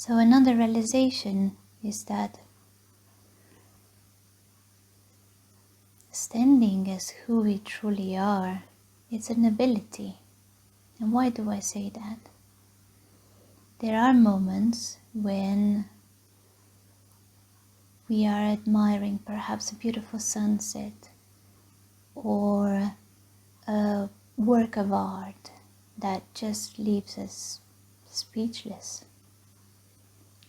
So another realization is that standing as who we truly are, it's an ability. And why do I say that? There are moments when we are admiring perhaps a beautiful sunset or a work of art that just leaves us speechless,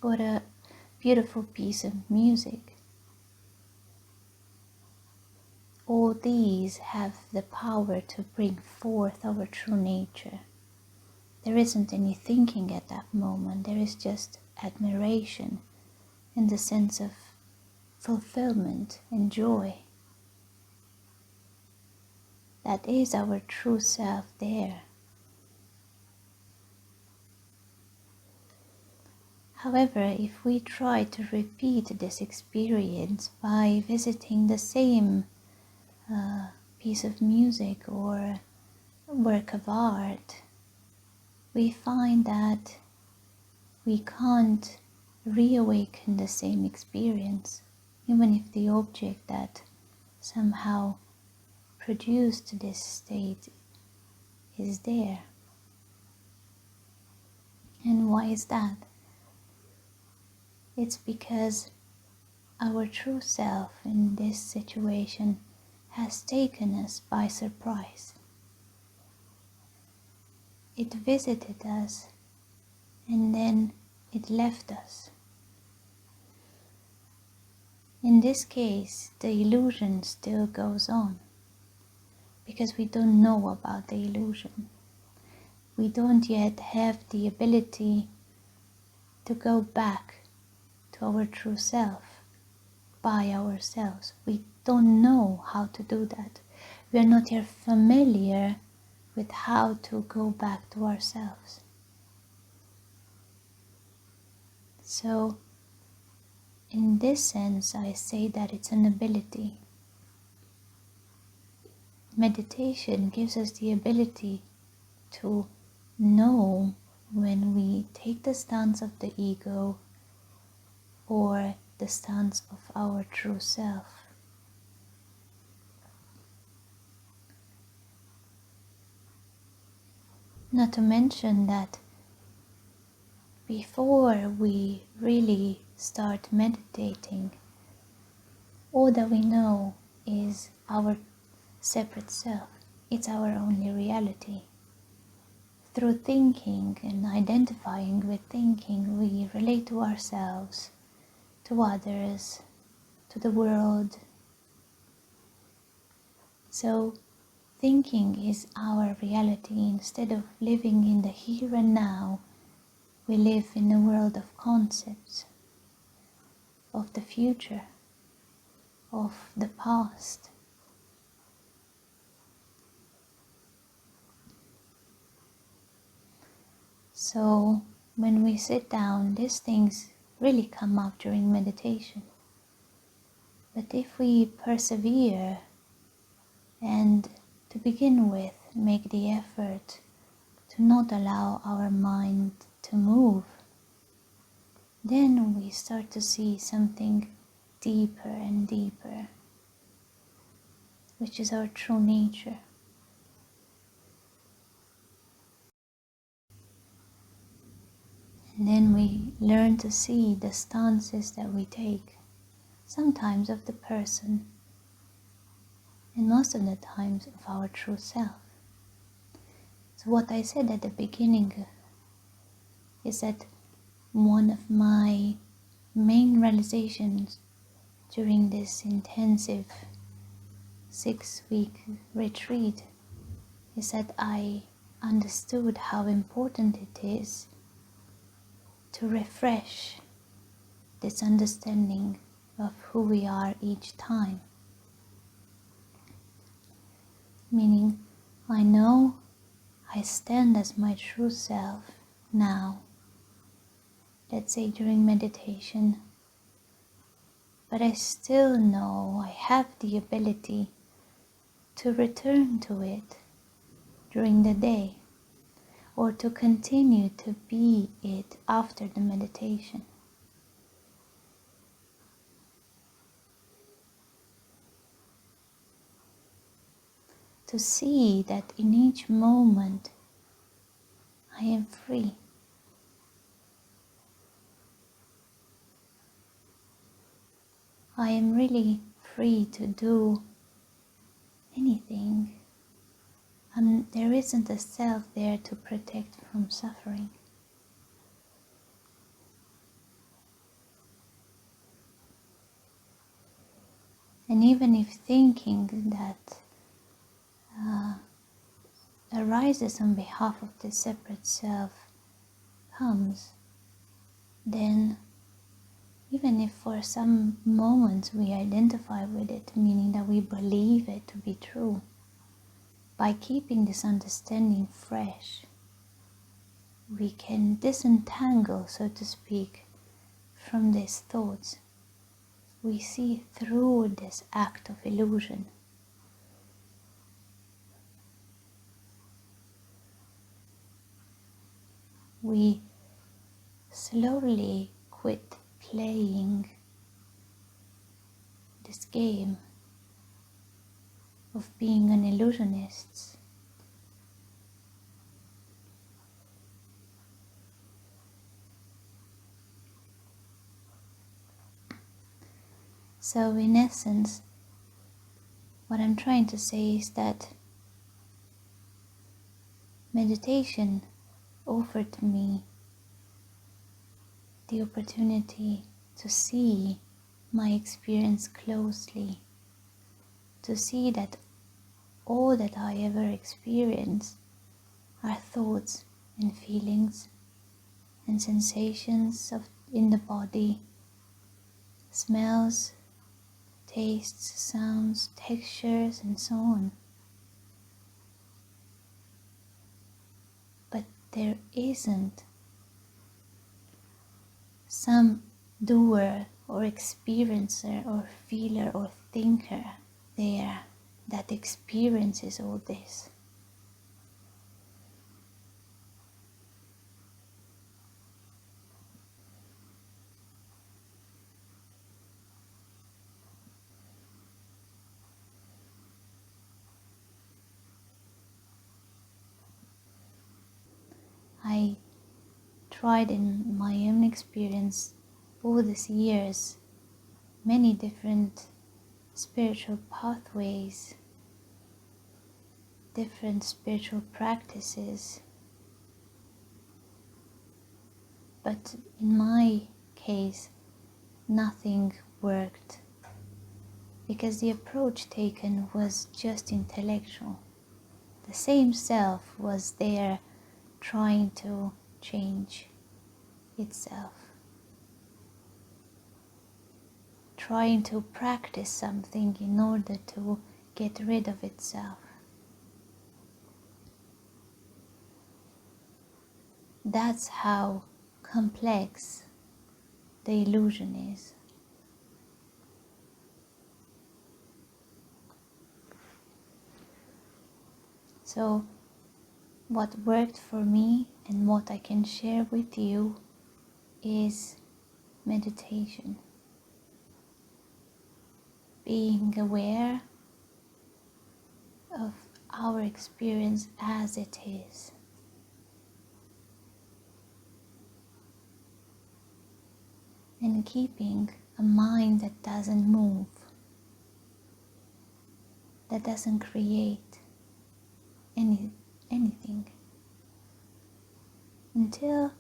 or a beautiful piece of music. All these have the power to bring forth our true nature. There isn't any thinking at that moment, there is just admiration and the sense of fulfillment and joy. That is our true self there. However, if we try to repeat this experience by visiting the same piece of music or work of art, we find that we can't reawaken the same experience, even if the object that somehow produced this state is there. And why is that? It's because our true self in this situation has taken us by surprise. It visited us and then it left us. In this case, the illusion still goes on because we don't know about the illusion. We don't yet have the ability to go back to our true self by ourselves. We don't know how to do that. We are not yet familiar with how to go back to ourselves. So, in this sense, I say that it's an ability. Meditation gives us the ability to know when we take the stance of the ego or the stance of our true self. Not to mention that before we really start meditating, all that we know is our separate self. It's our only reality. Through thinking and identifying with thinking, we relate to ourselves, to others, to the world. So, thinking is our reality. Instead of living in the here and now, we live in a world of concepts, of the future, of the past. So, when we sit down, these things really come up during meditation. But if we persevere and to begin with make the effort to not allow our mind to move, then we start to see something deeper and deeper, which is our true nature. And then we learn to see the stances that we take, sometimes of the person, and most of the times of our true self. So what I said at the beginning is that one of my main realizations during this intensive 6-week retreat is that I understood how important it is to refresh this understanding of who we are each time. Meaning, I know I stand as my true self now, let's say during meditation, but I still know I have the ability to return to it during the day, or to continue to be it after the meditation. To see that in each moment I am free. I am really free to do anything. There isn't a self there to protect from suffering. And even if thinking that arises on behalf of the separate self comes, then even if for some moments we identify with it, meaning that we believe it to be true, by keeping this understanding fresh, we can disentangle, so to speak, from these thoughts. We see through this act of illusion. We slowly quit playing this game of being an illusionist. So in essence, what I'm trying to say is that meditation offered to me the opportunity to see my experience closely, to see that all that I ever experience are thoughts and feelings and sensations in the body, smells, tastes, sounds, textures, and so on. But there isn't some doer or experiencer or feeler or thinker there that experiences all this. I tried in my own experience all these years many different spiritual pathways, different spiritual practices, but in my case nothing worked because the approach taken was just intellectual. The same self was there trying to change itself, trying to practice something in order to get rid of itself. That's how complex the illusion is. So what worked for me and what I can share with you is meditation. Being aware of our experience as it is. And keeping a mind that doesn't move, that doesn't create anything, until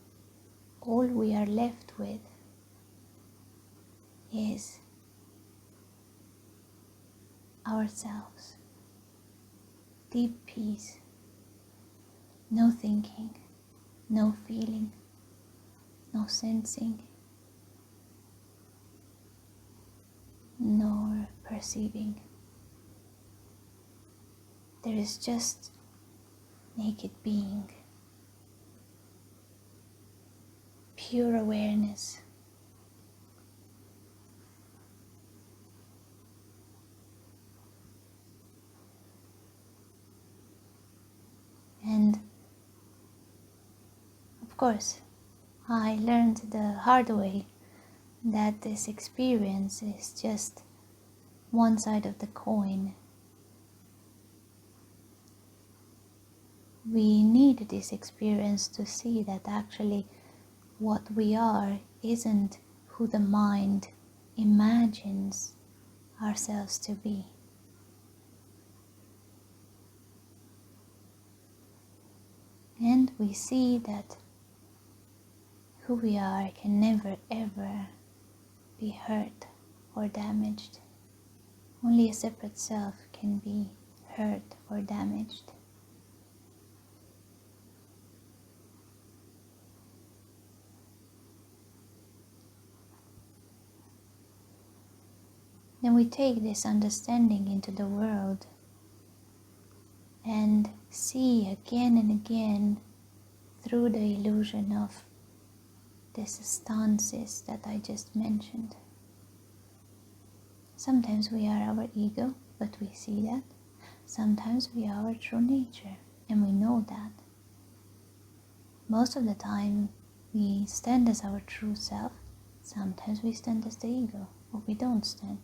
all we are left with is ourselves. Deep peace, no thinking, no feeling, no sensing, nor perceiving. There is just naked being, pure awareness. And course, I learned the hard way that this experience is just one side of the coin. We need this experience to see that actually what we are isn't who the mind imagines ourselves to be. And we see that who we are can never ever be hurt or damaged. Only a separate self can be hurt or damaged. Then we take this understanding into the world and see again and again through the illusion of these stances that I just mentioned. Sometimes we are our ego, but we see that. Sometimes we are our true nature, and we know that. Most of the time, we stand as our true self. Sometimes we stand as the ego, or we don't stand.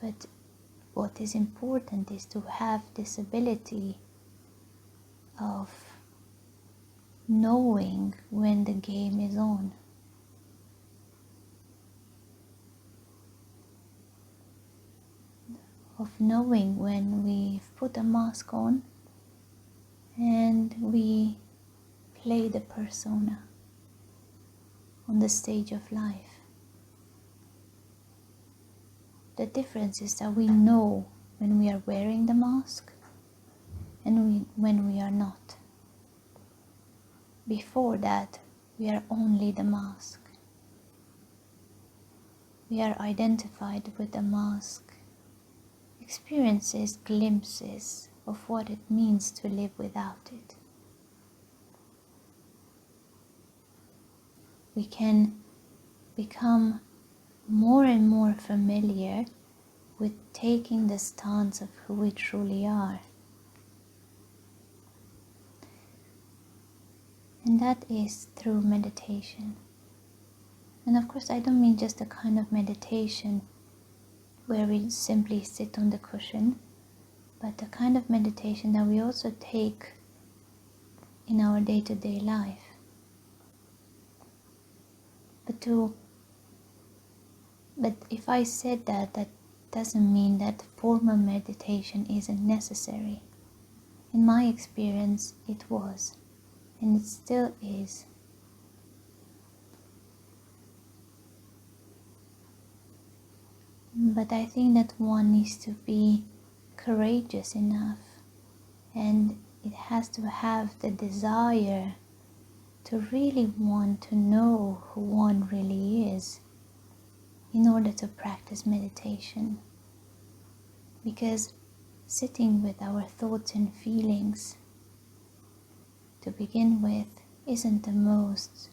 But what is important is to have this ability of knowing when the game is on. Of knowing when we've put a mask on and we play the persona on the stage of life. The difference is that we know when we are wearing the mask and when we are not. Before that, we are only the mask. We are identified with the mask, experiences glimpses of what it means to live without it. We can become more and more familiar with taking the stance of who we truly are. And that is through meditation. And of course, I don't mean just a kind of meditation where we simply sit on the cushion, but the kind of meditation that we also take in our day-to-day life. But if I said that, that doesn't mean that formal meditation isn't necessary. In my experience, it was, and it still is. But I think that one needs to be courageous enough, and it has to have the desire to really want to know who one really is in order to practice meditation. Because sitting with our thoughts and feelings to begin with isn't the most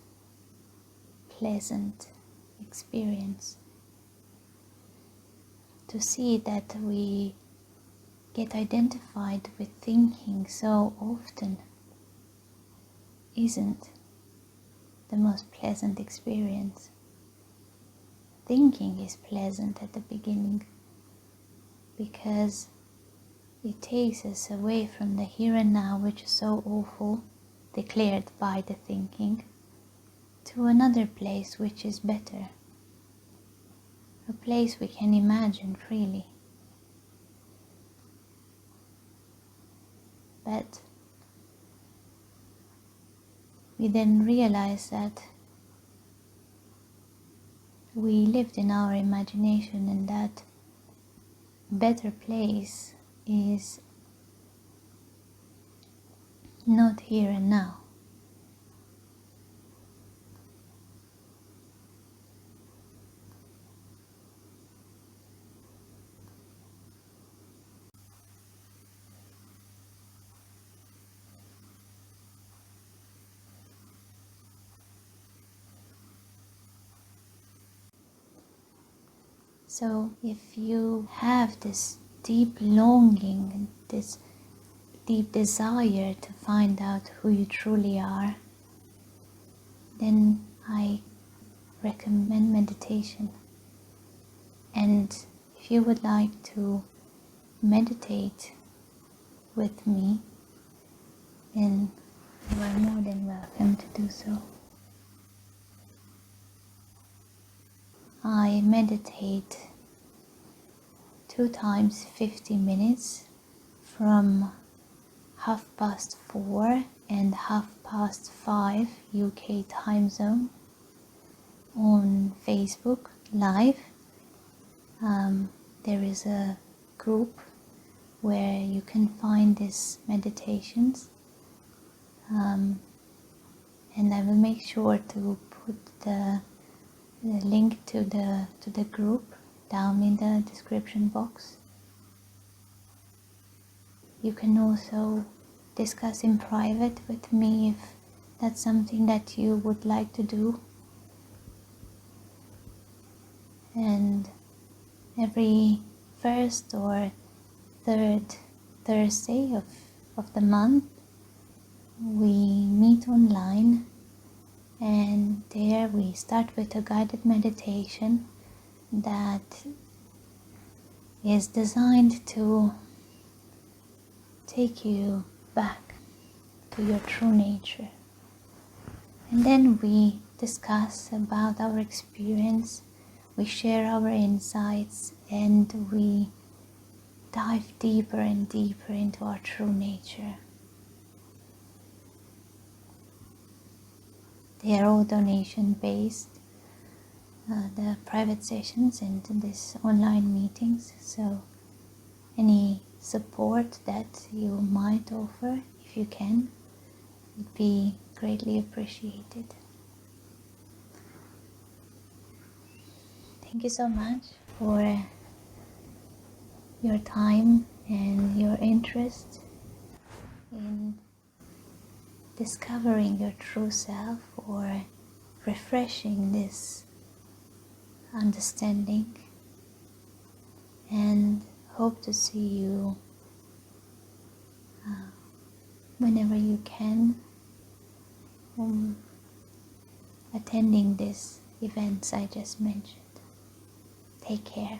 pleasant experience. To see that we get identified with thinking so often isn't the most pleasant experience. Thinking is pleasant at the beginning because it takes us away from the here and now, which is so awful, declared by the thinking, to another place which is better, a place we can imagine freely. But we then realize that we lived in our imagination, and that better place is not here and now. So if you have this deep longing, this deep desire to find out who you truly are, then I recommend meditation. And if you would like to meditate with me, then you are more than welcome to do so. I meditate 2 times 50 minutes from 4:30 and 5:30 UK time zone on Facebook Live. There is a group where you can find these meditations, and I will make sure to put the link to the group down in the description box. You can also discuss in private with me if that's something that you would like to do. And every first or third Thursday of the month we meet online, and there we start with a guided meditation that is designed to take you back to your true nature. And then we discuss about our experience, we share our insights, and we dive deeper and deeper into our true nature. They are all donation based, the private sessions and these online meetings, so any support that you might offer, if you can, would be greatly appreciated. Thank you so much for your time and your interest in discovering your true self or refreshing this understanding, and hope to see you whenever you can attending these events I just mentioned. Take care.